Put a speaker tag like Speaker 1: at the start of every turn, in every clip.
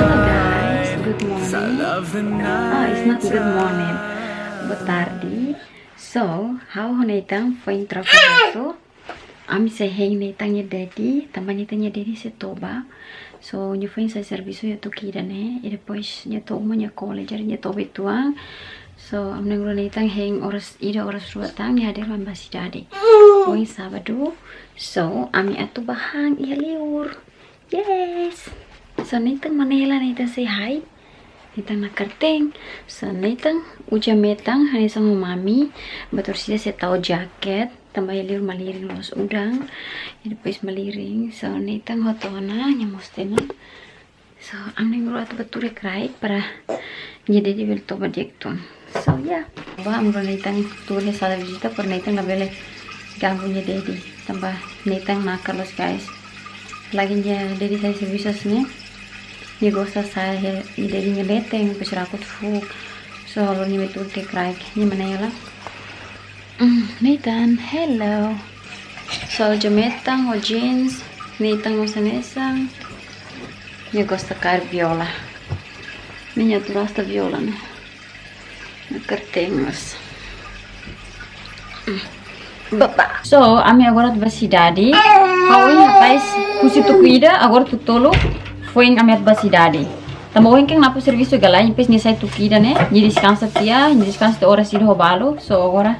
Speaker 1: guys, good morning. It's not good morning, but tardi. So, how honetang foi trabalho? Ami se heng netangnya daddy, tambah netangnya daddy se toba. So, nyo foi sa serviço yo tukida né, e depois nyo to uma nyo college nyo tobe tuang. So, am nang netang heng oras ida oras ruatang ni hadir man basi daddy. Foi Sabado. So, ami atu bahang iya liur. Yes. So nitang Manila nitang say hi. Nitang nakarteng. So nitang uja metang hani sang mami. Batur sila saya tahu jaket. Tambah liur maliring los udang. Depois maliring. So nitang hotona nyamostena. So ang ningro atu betul krai para jadi di bil toba jekton. So ya. Ba amro nitang tulis sala visita per nitang nabele ganggunya dedi. Tambah nitang nakalos guys. Lagi dia dari saya servisasnya dia gosta saya dari nyebeteng pesrakut fuk so kalau ni betul tekrak ni mana ya lah Nathan hello so jametang o jeans Nathan o sanesang dia gosta car viola miniatura sta viola né cartengos Bapak. So, ami agora basi daddy. Hawi rapaz, kusi tu cuida, agora tu tolo. Foi em ami basi daddy. Tamo em quem napo serviço galai, impes ni sai tu cuida né. Ni descansa tia, ni descansa de horas ir robalo. So agora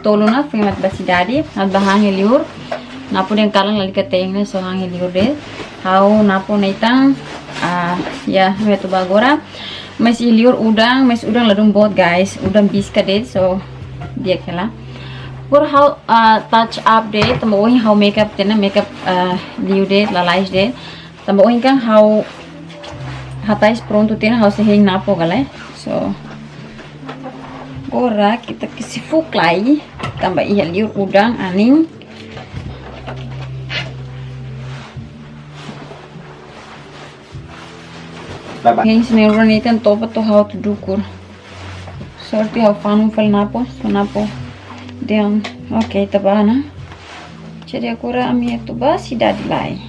Speaker 1: tolo na foi ami basi daddy. Ad bahang eliur. Napo den kalang lali kateng né so hang eliur de. Hau napo naitang ya metu bagora. Mas eliur udang, mas udang ladung bot guys. Udang biska de so dia kela. For how touch up day, tambohin how makeup din makeup liu day, lalais day. Tambohin kang how hatais pronto tin how sehing napo galay. So agora kita kasi fuklay tambah iya liu udang aning. Yang senior nitan topa to how to do kur. Sorti how fanu fel napo, so napo. Then, okay, taba na. Jadi agora ami itu basi daddy lai.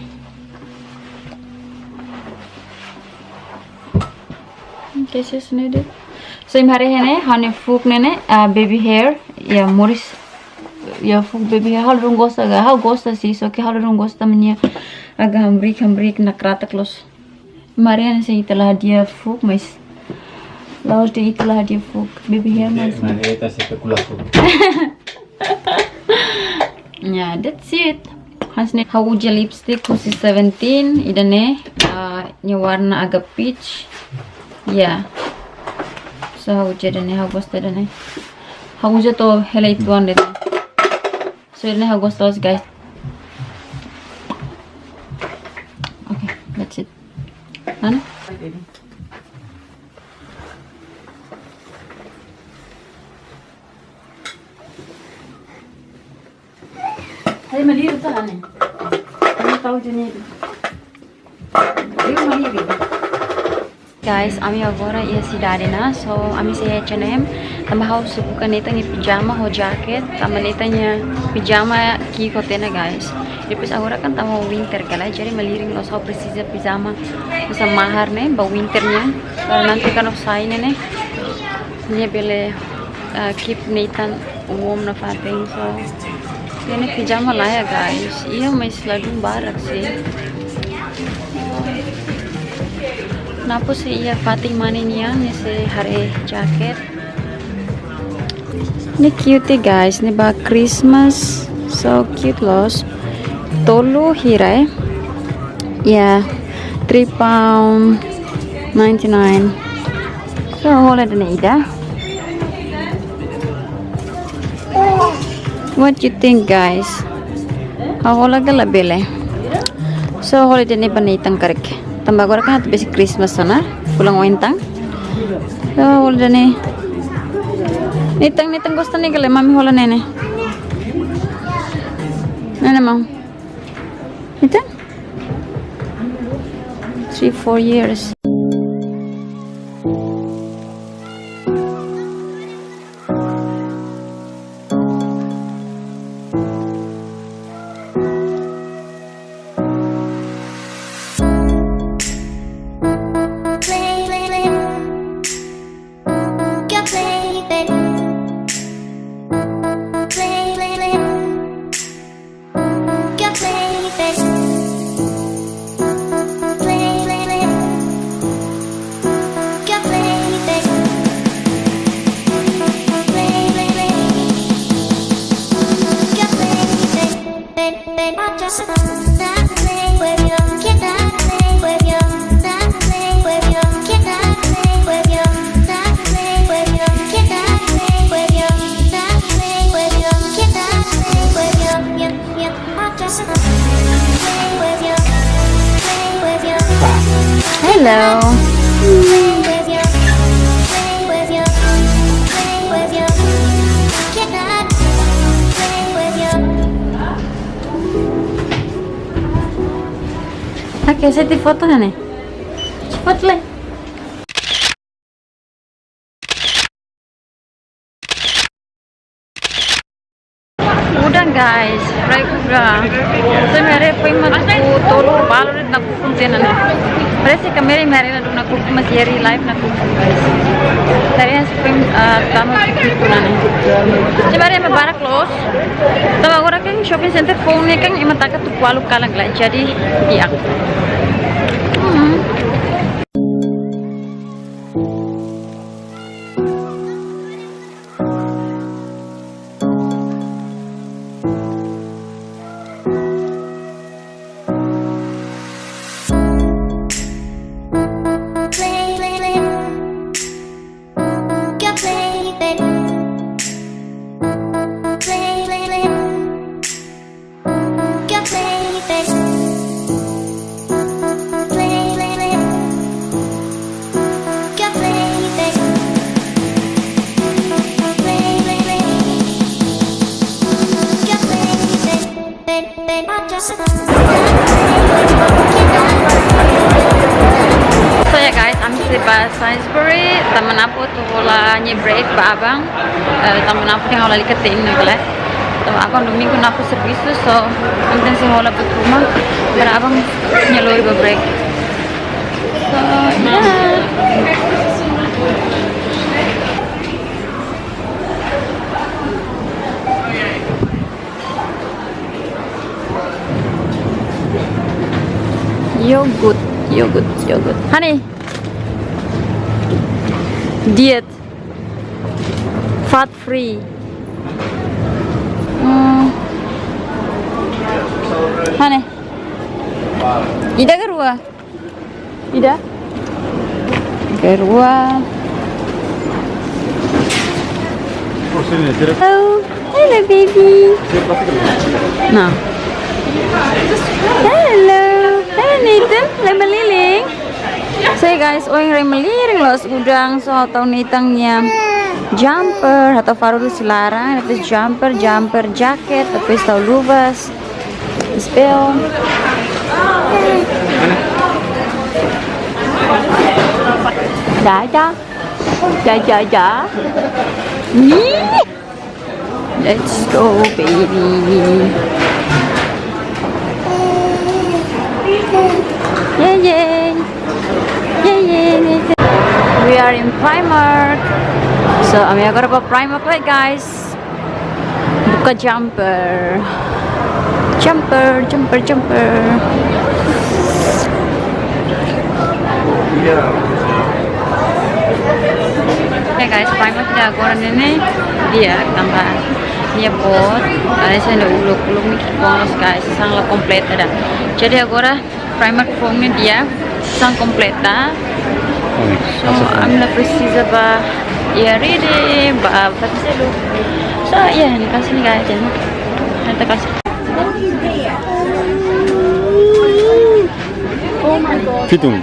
Speaker 1: Okay, sis nede. So imhare hene hane fuk nene baby hair ya moris ya fuk baby hair hal rungosta ga hal gosta si so ke hal rungosta menya aga hambrik nakrata klos. Imhare hene se italah dia fuk mas. Laos dia italah dia fuk baby hair mas.
Speaker 2: Maneta spekula fuk.
Speaker 1: Yeah, that's it. Hasne hauja lipstick kusi 17 idane nya warna agak peach. Yeah. So hauja dane hagosta dane. Hauja to hela ituan dane. So idane hagosta guys. Okay, that's it. Mana? Hai maliri tu ane. Kamu tahu jenis. Ayo maliri. Guys, ami agora ia cidade na, so ami se H&M, tambah hau suka neta ni pijama ho jacket, tambah netanya pijama ki kotena guys. Depois agora kan tamo winter kala, jadi maliring lo so precisa pijama bisa mahar ne, ba winternya. Karena nanti kan offside ne, dia bele keep netan warm na fating so. Ini pijama lah ya guys. Iya mas ladung barak sih. Kenapa sih iya Fatih maninya nih si hari jaket. Ini cute guys. Ini bak Christmas. So cute loh. Tolu hirai. Ya, £3.99. So hola dan ida. What you think guys? Ako laga labele. So holiday ni panitang karik. Tambah gora kan basic Christmas sana. Pulang wentang. So holiday ni. Nitang gusto ni kale mami hola nene. Nene mau. Nitang? 3-4 years. Hello. Oke, saya di foto nih. Cepat le. Udah guys, break udah. Saya mere payment ku tolo balu rit nak kunjena nih. Berarti kamera mere na nak masih hari live nak guys. Tadi yang spring tamu itu nih. Sebenarnya me bara close. Tapi agora kan shopping center phone nya kan emang tak tu walu kalang lah. Jadi iya. So ya guys, kami di Sainsbury, temen aku tuh bola break babang, temen aku yang awalnya keting nih kelas. Temen aku minggu aku servis so mungkin sih bola buat rumah, berabang nyeloi break. So yeah. Yogurt. Honey. Diet. Fat free. Honey. Ida garua. Ida. Garua. Hello baby. No. Hello. Nathan, remeliling. Saya guys, yang remeliling loh udang so atau nitangnya jumper atau farul selarang, itu jumper jaket, tapi tahu luvas, spell. Dah. Let's go baby. Yay! We are in Primark. So, kami agora pa Primark lah guys. Buka jumper. Oke guys, Primark sudah agora ini dia tambah dia bot. Ada saya udah uluk mikir bonus guys, sangat komplit ada. Jadi agora Primark phone dia sang completa. So I'm not precisa ba ya ready ba fatselo. So yeah, ini kasih nih guys. Nanti kasih. Oh my god.
Speaker 2: Fitung.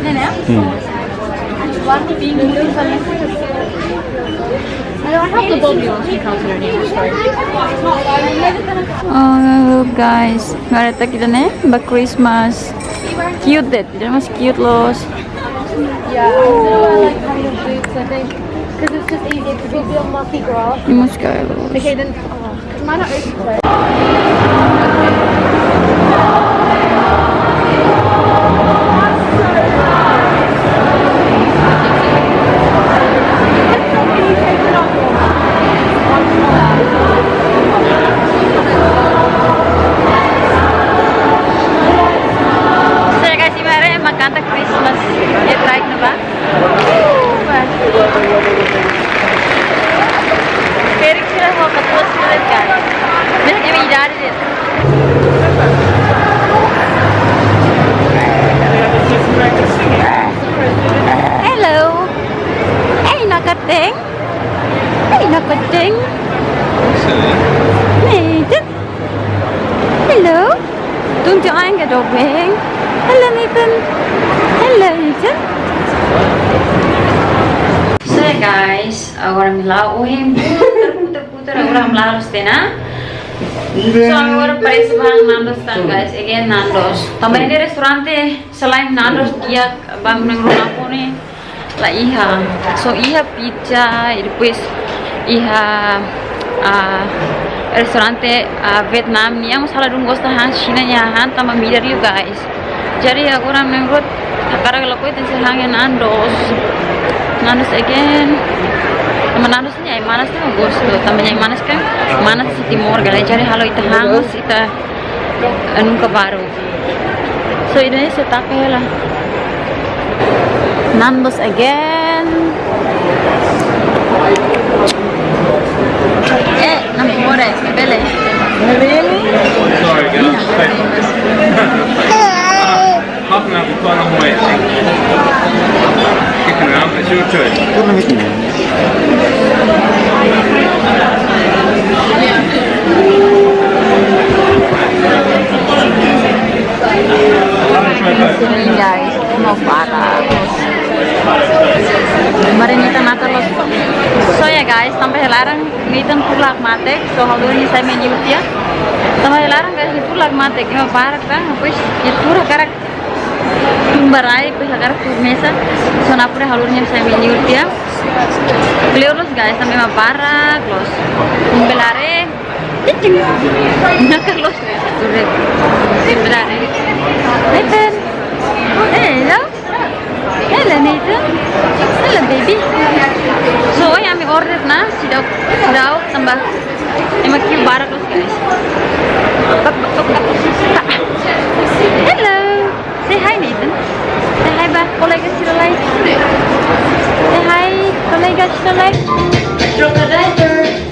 Speaker 1: Nenek. Oh guys, ngareta kita nih ba Christmas. Cute deh, tidak mas cute loh.
Speaker 3: Yeah, I like kind of boots, I think, because it's just easier to be on Mardi Gras.
Speaker 1: Mas kayo.
Speaker 3: Okay, then, because mine are open.
Speaker 1: Maganda Christmas. Ya try na ba? Pero sila ho katulad sila guys. Mas may idari din. Hello. Hey nakating. Nathan. Hello. Doe je aangedobbing. Hello Nathan. Nathan? So ya guys, orang melauhin puter-puter orang melalus tena. So orang pada sebang Nandos tan guys, again Nandos. Tambah ini restoran selain Nandos dia bangun rumah aku nih lah iha. So iha pizza, depois iha restoran Vietnam nih yang salah dong gosta han China nya han tambah midar you guys. Jadi aku orang menurut karena kalau itu sehangnya Nandos again. Manandos nya manas sih Agosto, tambahnya manas kan manas si Timor galai cari halo itu hangus kita anu ke baru. So ini setak lah. Nandos again. Nampak more, bele. Really?
Speaker 2: Sorry guys. Half an hour before I'm waiting. Kicking around, it's your choice.
Speaker 1: Ini guys, mau parah. Marinita mata los. So ya guys, sampai larang nitan pulak matek. So halu ini saya menu dia. Sampai larang guys ini pulak matek. Ini mau parah kan? Pues itu karak barai pues agar mesa. So napure halunya saya menu dia. Beliau los guys sampai mau parah los. Belare. Cicing. Nak los. Sudah. Belare. Nathan. Hello. Hello Nathan. Hello baby. So yang kami order na sudah tambah emak kyu barak los guys. Hello. Say hi Nathan. Say hi ba kolega Shirley. Say hi kolega Shirley. Crocodile.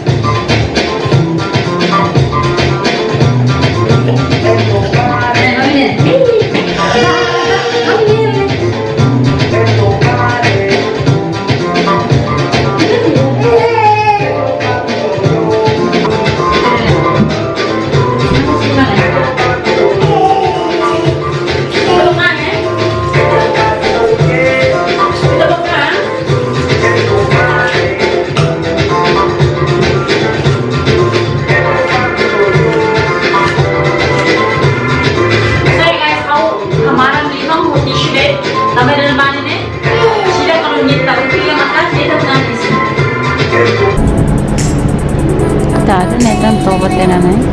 Speaker 1: Ada Nathan tobat ya namanya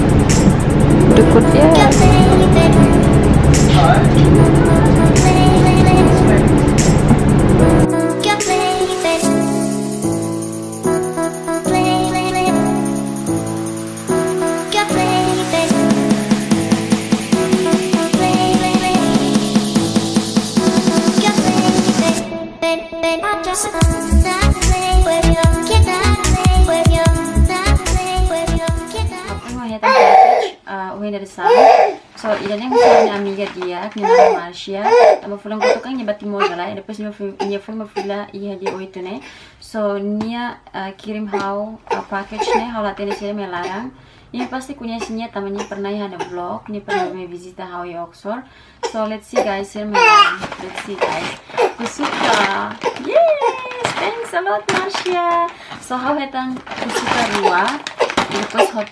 Speaker 1: dukut ya. Dari sana, so idanya misalnya amiga dia, nyamar Malaysia, tambah pulang kutu kan nyebat timur galai, depois nya foi uma filha iya dia oito né, so nia kirim hau package né, hau latih saya melarang, ini pasti kunyasinya tamanya pernah ada vlog, ini pernah visita hau ya Oxford, so let's see guys, saya melarang, let's see guys, aku suka, yes, thanks a lot Malaysia, so hau hetang aku suka dua, depois hot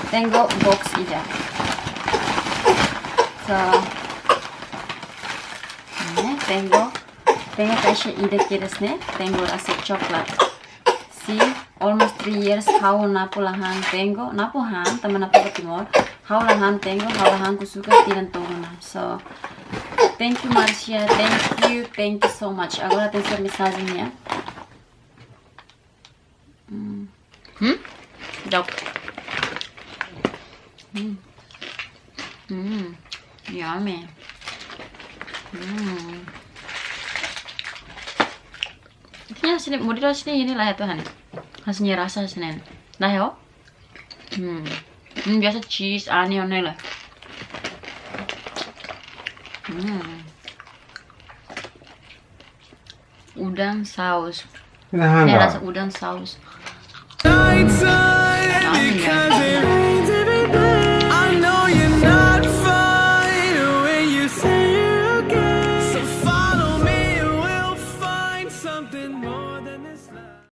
Speaker 1: Tengo box ida. So, tengo kasih ida kiris ne. Tengo rasa coklat. See, almost 3 years how napo lahan tengo, napo han teman napo ke timur. How lahan tengo, how lahan kusuka tiran tongona. So, thank you Marsha, thank you so much. Agora tem ser mensagem Dok. Yummy. Kayaknya sini model sini ini lah ya Tuhan. Hasilnya rasa sini. Nah ya. Biasa cheese, onion lah. Udang saus. Ini rasa udang saus.
Speaker 4: something more than this love.